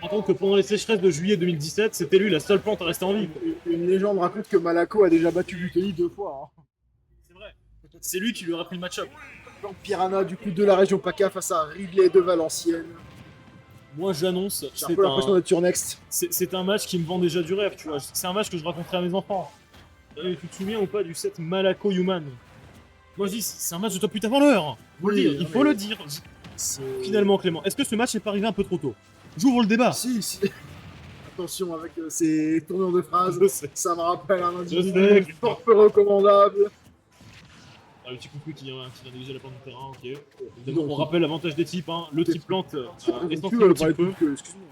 Par contre que pendant les sécheresses de juillet 2017, c'était lui la seule plante à rester en vie. Une légende raconte que Malako a déjà battu Butoni 2 fois. Hein. C'est vrai. C'est lui qui lui aura pris le match-up. Plante Piranha du coup de la région PACA face à Ridley de Valenciennes. Moi j'annonce, J'ai un peu l'impression d'être sur Next. c'est un match qui me vend déjà du rêve, tu vois. C'est un match que je raconterai à mes enfants. Et tu te souviens ou pas du set Malako Human? Moi je dis, c'est un match de top 8 avant l'heure. Il faut le dire. Finalement Clément, est-ce que ce match n'est pas arrivé un peu trop tôt? J'ouvre le débat. Si, si. Attention avec ces tournures de phrases. Je sais. Ça me rappelle un Je individu sais. fort peu recommandable. Ah, le petit coucou qui vient dégager la plante du terrain, ok. Évidemment, on rappelle l'avantage des types, hein. Le type plante est en le type feu. Excuse-moi.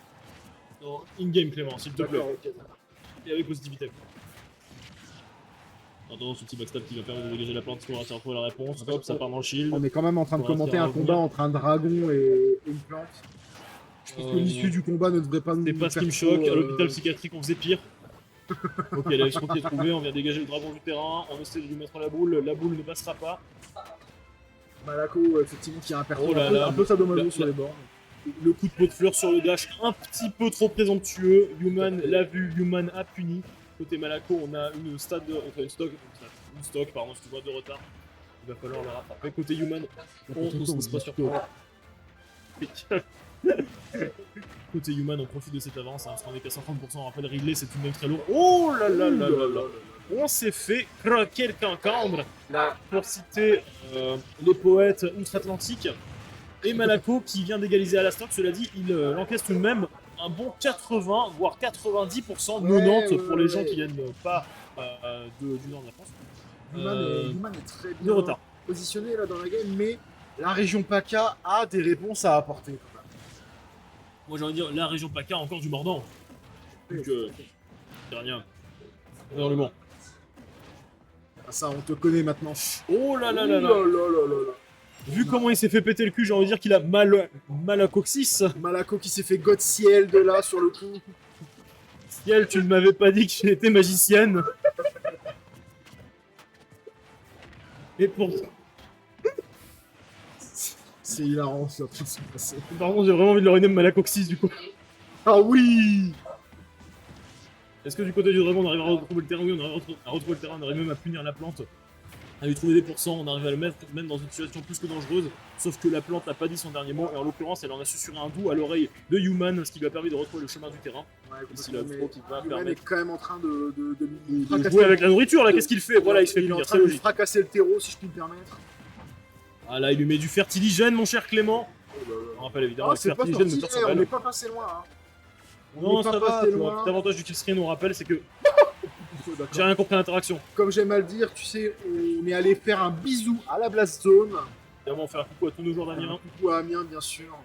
Non, in-game Clément, s'il te plaît. D'accord, ok. Et avec positivité. Attends, ce petit backstab qui va permettre de dégager la plante, on va retrouver la réponse. Hop, ça part dans le shield. On est quand même en train de On va commenter faire un revenir. combat entre un dragon et une plante. Je pense que l'issue du combat ne devrait pas nous C'est pas ce faire qui me choque. trop, À l'hôpital psychiatrique, on faisait pire. Ok, la leçon qui est trouvée, on vient dégager le dragon du terrain, on essaie de lui mettre la boule ne passera pas. Malako, effectivement, qui a un perso Oh là là, un peu sadomaso là, sur là. les bords. Le coup de pot de fleur sur le dash, un petit peu trop présomptueux. Human l'a vu, Human a puni. Côté Malako, on a une stock, pardon, excuse-moi, de retard. Il va falloir le rattraper. Côté Human, on se laisse pas surprendre. Côté Human, on profite de cette avance, hein, parce qu'on est qu'à 130%. On rappelle, Ridley, c'est tout de même très lourd. Oh là là là là là. On s'est fait croquer le cancandre, là, pour citer les poètes outre-Atlantique. Et Malako qui vient d'égaliser à la stock, cela dit, il encaisse tout de même un bon 80, voire 90%, 90 pour les gens qui viennent pas du nord de la France. Human est très De bien retard. positionné là dans la game, mais la région PACA a des réponses à apporter. Quand même. Moi j'ai envie de dire, la région PACA a encore du mordant. Donc, c'est rien. Énormément. Ah, ça, on te connaît maintenant. Oh là là là là. Ouh là là là là. Vu comment il s'est fait péter le cul, j'ai envie de dire qu'il a mal à coccyx. Malako qui s'est fait God Ciel de là sur le coup. Ciel, tu ne m'avais pas dit que j'étais magicienne. Et pour... C'est hilarant ce qui est en train de se passer. Par contre, j'ai vraiment envie de leur donner Malacoxis du coup. Ah oui. Est-ce que du côté du dragon, on arrive à retrouver le terrain? Oui, on arrive à retrouver le terrain, on arrive même à punir la plante. À lui trouver des pourcents, on arrive à le mettre même dans une situation plus que dangereuse. Sauf que la plante n'a pas dit son dernier mot, et en l'occurrence, elle en a susurré un doux à l'oreille de Human, ce qui lui a permis de retrouver le chemin du terrain. Ouais, Ici, la mais trop qui va Human permettre est quand même en train de de jouer avec la nourriture, là, qu'est-ce qu'il fait? Voilà, il se fait il est en punir, train c'est de logique. fracasser le terreau, si je puis me permettre. Ah là, il lui met du fertiligène, mon cher Clément. On rappelle évidemment Ah, le c'est pas fertiligène sorti, me torse on balle. n'est pas passé loin. Hein. On Non, n'est ça pas va, passé tu vois. loin. L'avantage du killscreen, on rappelle, c'est que D'accord. j'ai rien compris à l'interaction. Comme j'aime à le dire, tu sais, on est allé faire un bisou à la Blast Zone. Évidemment, on fait un coucou à tous nos joueurs Un d'Amiens, coucou à Amiens, bien sûr.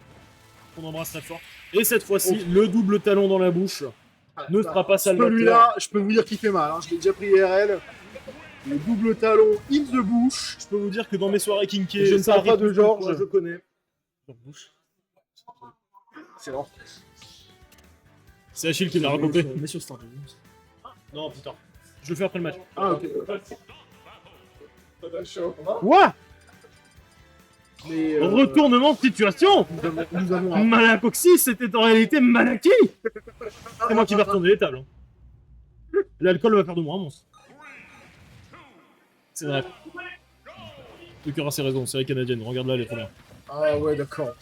qu'on embrasse très fort. Et cette fois-ci, le double talon dans la bouche ne sera pas salvateur. Celui-là, je peux vous dire qu'il fait mal. Hein. Je l'ai déjà pris IRL. Le double talon in the bush. Je peux vous dire que dans mes soirées kinky, Je ne ça parle pas arrive de plus que Georges. toi, je connais. C'est lent. C'est Achille qui l'a raconté. Mais sur Star Non, putain. Je le fais après le match. Ah, ok. Quoi? Mais, Retournement de situation. nous avons un... Malacoxis, c'était en réalité Malaki. C'est moi qui vais retourner les tables. Hein. L'alcool va faire de moi un monstre. C'est vrai. Le cœur a ses raisons, série canadienne. Regarde là, elle est trop bien. Ah ouais, d'accord.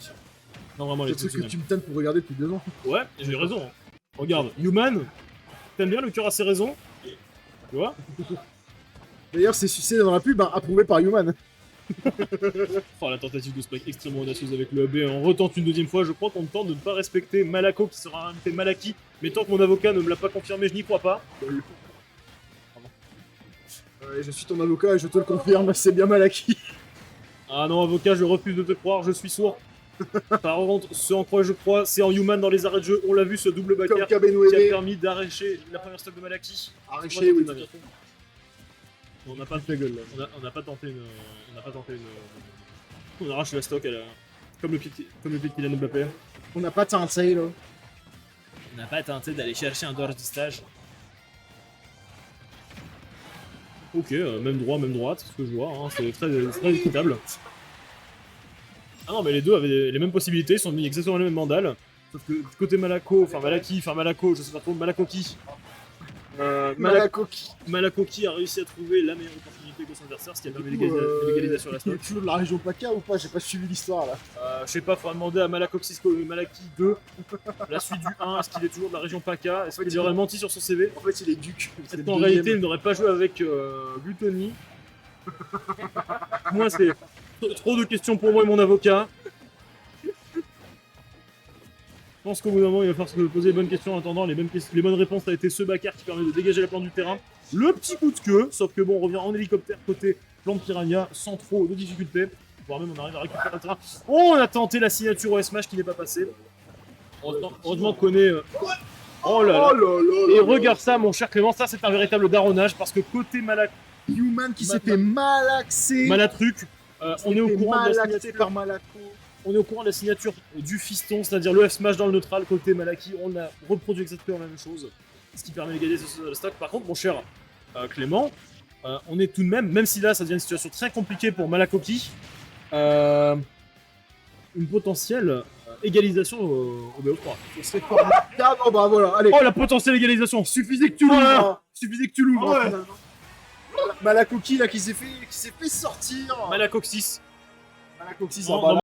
Non, vraiment, elle est C'est le truc que exceptionnelle. tu me tannes pour regarder depuis 2 ans. Ouais, j'ai raison. Hein. Regarde, Human, t'aimes bien le cœur a ses raisons? Tu vois? D'ailleurs, c'est succès dans la pub, hein, approuvé par Human. Oh, la tentative de spike extrêmement audacieuse avec le AB. On retente une deuxième fois. Je crois qu'on me tente de ne pas respecter Malako qui sera invité Malaki. Mais tant que mon avocat ne me l'a pas confirmé, je n'y crois pas. Je suis ton avocat et je te le confirme, c'est bien mal acquis. Ah non, avocat, je refuse de te croire, je suis sourd. Par contre, ce en quoi je crois, c'est en Human dans les arrêts de jeu. On l'a vu, ce double Comme backer qui a Kabenoué. permis d'arracher la première stock de Malaki. Arraché, oui. On n'a pas, on n'a pas tenté une. On arrache la stock, comme le pied de Kylian Mbappé. On n'a pas teinté, là. On n'a pas tenté d'aller chercher un dehors du stage. Ok, même droit, même droite, c'est ce que je vois, hein, c'est très équitable. Ah non, mais les deux avaient les mêmes possibilités, ils sont mis exactement le même mandal. Sauf que côté Malako, enfin Malako, je sais pas trop, Malakoki. Malakoki. Malakoki a réussi à trouver la meilleure opportunité que son adversaire, ce qui a permis l'égalisation à la Il est stock. toujours de la région PACA ou pas? J'ai pas suivi l'histoire là. Je sais pas, faudra demander à Malakoxisco Malaki 2, la suite du 1, est-ce qu'il est toujours de la région PACA? Est-ce qu'il aurait menti sur son CV? En fait, il est duc. Peut-être qu'en réalité, il n'aurait pas joué avec Gluttony. Moi, c'est trop de questions pour moi et mon avocat. Je pense qu'au bout d'un moment, il va falloir se poser les bonnes questions en attendant. Les bonnes réponses, ça a été ce Bakar qui permet de dégager la plante du terrain. Le petit coup de queue, sauf que bon, on revient en hélicoptère côté plante piranha sans trop de difficultés. Voire même, on arrive à récupérer le terrain. Oh, on a tenté la signature au smash qui n'est pas passée. Heureusement qu'on est. Oh là là! Et regarde ça, mon cher Clément, ça c'est un véritable daronnage parce que côté Human qui s'est fait malaxer. Malatruc, on est au courant de la signature. par Malako. On est au courant de la signature du fiston, c'est-à-dire le F-Smash dans le neutral côté Malaki. On a reproduit exactement la même chose, ce qui permet d'égaliser ce stock. Par contre, mon cher Clément, on est tout de même si là ça devient une situation très compliquée pour Malakoki, une potentielle égalisation au BO3. C'est pas ah, bon, bah voilà, allez. Oh la potentielle égalisation! Suffisait que tu l'ouvres. Voilà. Suffisait que tu l'ouvres. Ouais. Finalement. Malakoki là qui s'est fait sortir. Malakoxis. Malakoki, Non, ça va.